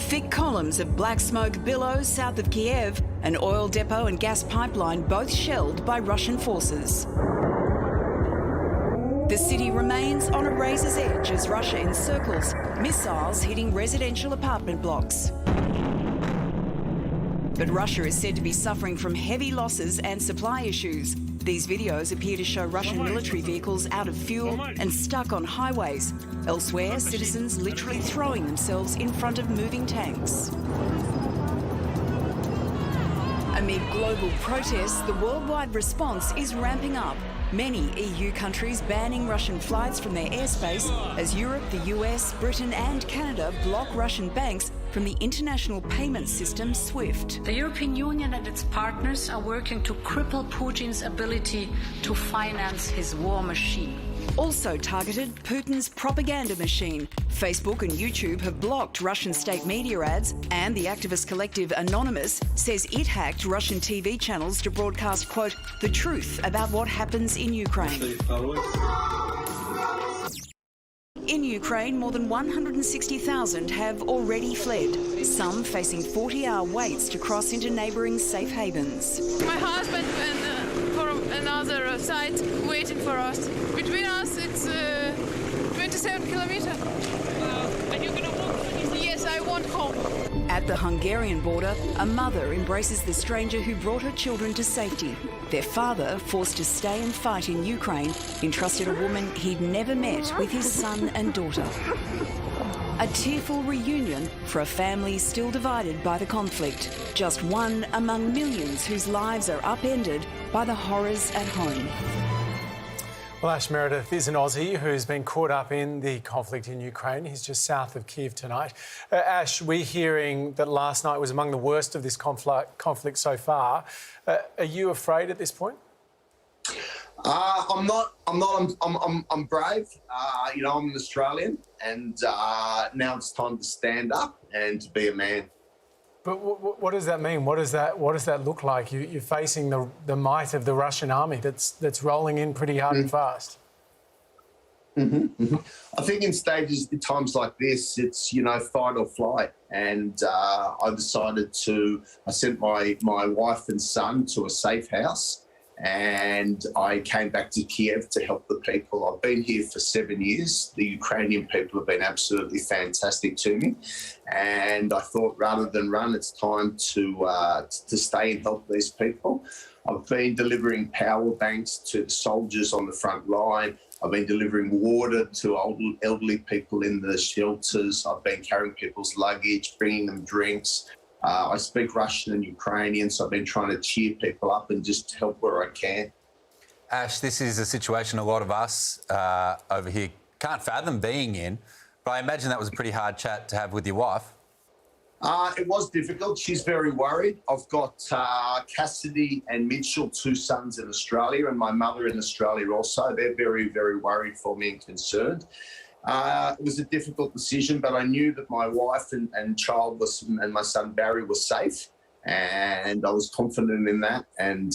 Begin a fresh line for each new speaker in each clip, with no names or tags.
Thick columns of black smoke billow south of Kyiv, an oil depot and gas pipeline both shelled by Russian forces. The city remains on a razor's edge as Russia encircles, missiles hitting residential apartment blocks. But Russia is said to be suffering from heavy losses and supply issues. These videos appear to show Russian military vehicles out of fuel and stuck on highways. Elsewhere, citizens literally throwing themselves in front of moving tanks. Amid global protests, the worldwide response is ramping up. Many EU countries banning Russian flights from their airspace as Europe, the US, Britain and Canada block Russian banks from the international payment system SWIFT.
The European Union and its partners are working to cripple Putin's ability to finance his war machine.
Also targeted, Putin's propaganda machine. Facebook and YouTube have blocked Russian state media ads, and the activist collective Anonymous says it hacked Russian TV channels to broadcast, quote, the truth about what happens in Ukraine. In Ukraine, more than 160,000 have already fled, some facing 40-hour waits to cross into neighbouring safe havens.
My husband and from another side waiting for us. Between us, it's 27 kilometers. Are you going to walk? Yes, I want home.
At the Hungarian border, a mother embraces the stranger who brought her children to safety. Their father, forced to stay and fight in Ukraine, entrusted a woman he'd never met with his son and daughter. A tearful reunion for a family still divided by the conflict. Just one among millions whose lives are upended by the horrors at home.
Well, Ash Meredith is an Aussie who's been caught up in the conflict in Ukraine. He's just south of Kyiv tonight. Ash, we're hearing that last night was among the worst of this conflict so far. Are you afraid at this point?
I'm not. I'm brave. I'm an Australian, and now it's time to stand up and to be a man.
But what does that mean? What does that look like? You're facing the might of the Russian army that's rolling in pretty hard and fast.
I think in stages, at times like this, it's fight or flight. And I decided I sent my wife and son to a safe house. And I came back to Kyiv to help the people. I've been here for 7 years. The Ukrainian people have been absolutely fantastic to me. And I thought rather than run, it's time to stay and help these people. I've been delivering power banks to the soldiers on the front line. I've been delivering water to elderly people in the shelters. I've been carrying people's luggage, bringing them drinks. I speak Russian and Ukrainian, so I've been trying to cheer people up and just help where I can.
Ash, this is a situation a lot of us over here can't fathom being in, but I imagine that was a pretty hard chat to have with your wife.
It was difficult. She's very worried. I've got Cassidy and Mitchell, 2 sons in Australia, and my mother in Australia also. They're very, very worried for me and concerned. It was a difficult decision, but I knew that my wife and child and my son Barry were safe, and I was confident in that. And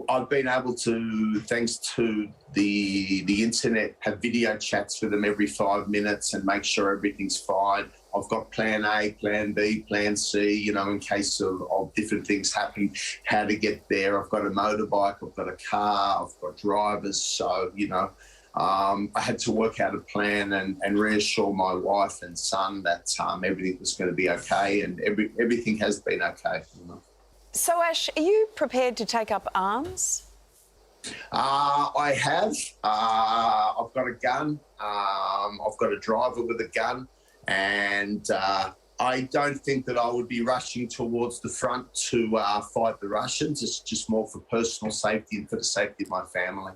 I've been able to, thanks to the internet, have video chats with them every 5 minutes and make sure everything's fine. I've got plan A, plan B, plan C, in case of different things happen, how to get there. I've got a motorbike, I've got a car, I've got drivers. So, I had to work out a plan and reassure my wife and son that everything was going to be okay, and everything has been okay.
So, Ash, are you prepared to take up arms?
I have. I've got a gun. I've got a driver with a gun, and I don't think that I would be rushing towards the front to fight the Russians. It's just more for personal safety and for the safety of my family.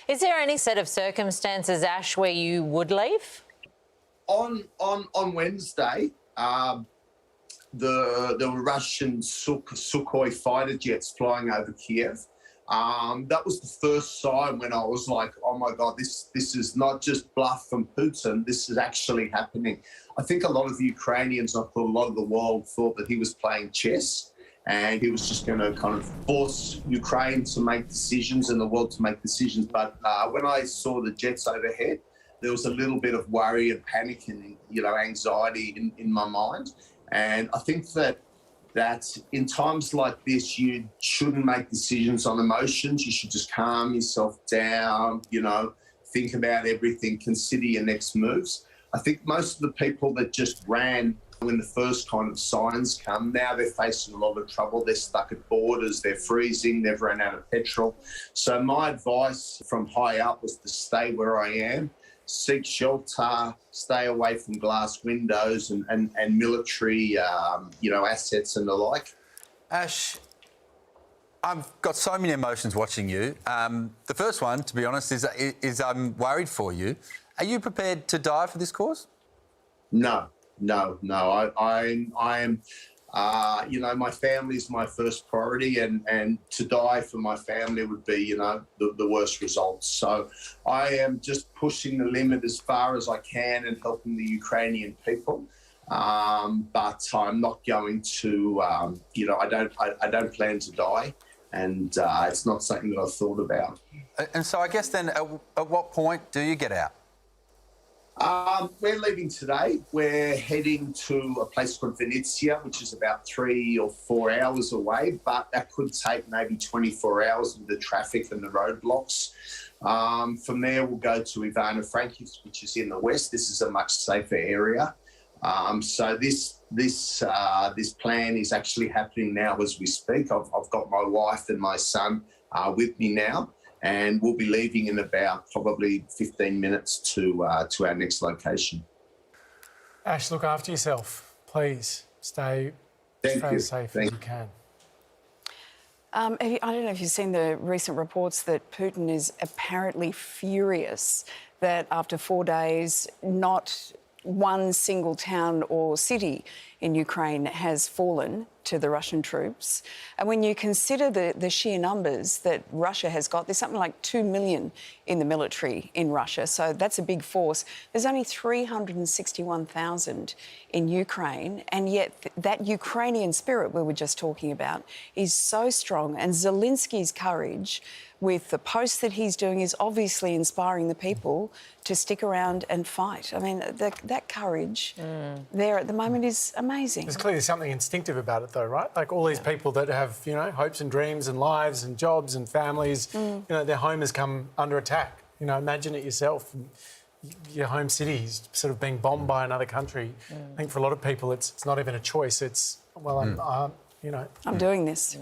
Is there any set of circumstances, Ash, where you would leave?
On Wednesday, the Russian Sukhoi fighter jets flying over Kyiv. That was the first sign when I was like, oh my God, this is not just bluff from Putin, this is actually happening. I think a lot of the Ukrainians, I thought a lot of the world thought that he was playing chess and he was just going to kind of force Ukraine to make decisions and the world to make decisions. But when I saw the jets overhead, there was a little bit of worry and panic and, anxiety in my mind. And I think that in times like this, you shouldn't make decisions on emotions. You should just calm yourself down, think about everything, consider your next moves. I think most of the people that just ran when the first kind of signs come, now they're facing a lot of trouble. They're stuck at borders, they're freezing, they've run out of petrol. So my advice from high up was to stay where I am, seek shelter, stay away from glass windows and military, assets and the like.
Ash, I've got so many emotions watching you. The first one, to be honest, is I'm worried for you. Are you prepared to die for this cause?
No. I am. My family is my first priority, and to die for my family would be, the worst results. So I am just pushing the limit as far as I can and helping the Ukrainian people. But I'm not going to, I don't plan to die, and it's not something that I've thought about.
And so I guess then, at what point do you get out?
We're leaving today. We're heading to a place called Venezia, which is about 3 or 4 hours away, but that could take maybe 24 hours with the traffic and the roadblocks. From there, we'll go to Ivano-Frankivsk, which is in the west. This is a much safer area. So this plan is actually happening now as we speak. I've got my wife and my son with me now, and we'll be leaving in about probably 15 minutes to our next location.
Ash, look after yourself, please. Stay as safe as you can.
I don't know if you've seen the recent reports that Putin is apparently furious that after 4 days, not one single town or city in Ukraine has fallen to the Russian troops. And when you consider the sheer numbers that Russia has got, there's something like 2 million in the military in Russia, so that's a big force. There's only 361,000 in Ukraine, and yet that Ukrainian spirit we were just talking about is so strong, and Zelensky's courage with the posts that he's doing is obviously inspiring the people to stick around and fight. I mean, that courage there at the moment is amazing.
There's clearly something instinctive about it, though, right? Like all these people that have, hopes and dreams and lives and jobs and families, their home has come under attack. Imagine it yourself. Your home city is sort of being bombed by another country. I think for a lot of people, it's not even a choice. It's, I'm doing this.